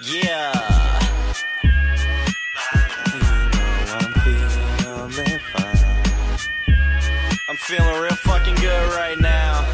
Yeah. You know I'm feeling fine. I'm feeling real fucking good right now.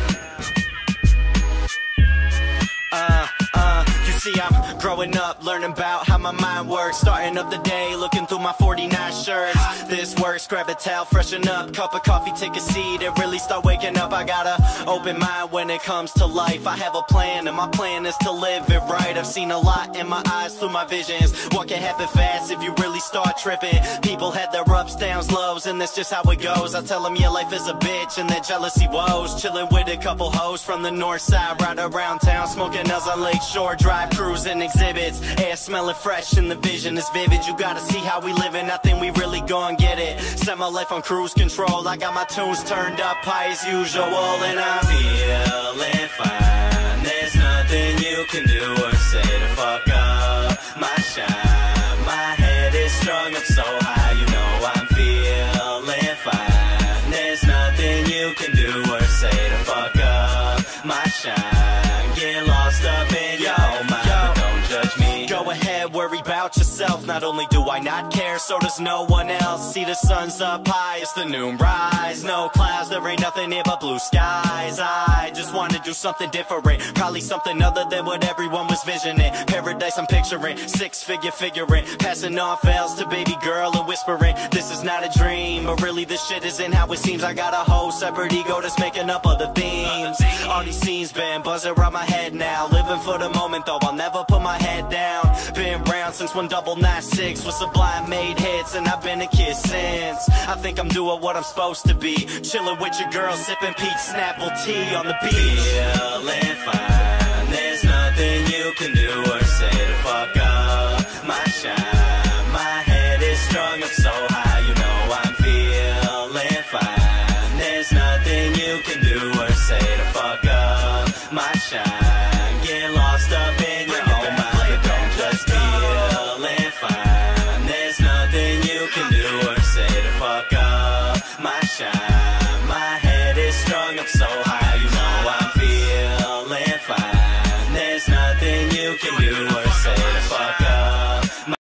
You see, I'm growing up, learning about how my mind works. Starting up the day, looking through my 49 shirts. This works, grab a towel, freshen up. Cup of coffee, take a seat, and really start waking up. I got a open mind when it comes to life. I have a plan, and my plan is to live it right. I've seen a lot in my eyes through my visions. What can happen fast if you really start tripping? People had their ups, downs, lows, and that's just how it goes. I tell them your life is a bitch, and their jealousy woes. Chilling with a couple hoes from the north side, right around town, smoking us on Lake Shore Drive. Cruising exhibits, air smelling fresh and the vision is vivid. You gotta see how we living, I think we really gon' get it. Set my life on cruise control, I got my tunes turned up high as usual. And I'm feeling fine, there's nothing you can do or say to fuck up my shine. My head is strung up so high, you know I'm feeling fine. There's nothing you can do or say to fuck up my shine. Get lost up in your mind, but don't judge me. Go ahead, worry about yourself. Not only do I not care, so does no one else. See the sun's up high, it's the noon rise. No clouds, there ain't nothing here but blue skies. I just wanna do something different, probably something other than what everyone was visioning. Paradise I'm picturing, six-figure figuring, passing on fails to baby girl and whispering, this is not a dream, but really this shit isn't how it seems. I got a whole separate ego that's making up other themes. All these scenes been buzzing around my head now. Living for the moment though, I'll never put my head down. Been around since when Double 96 was Sublime made hits, and I've been a kid since. I think I'm doing what I'm supposed to be, chilling with your girl, sipping peach Snapple tea on the beach. Feeling fine, there's nothing you can do or say to fuck up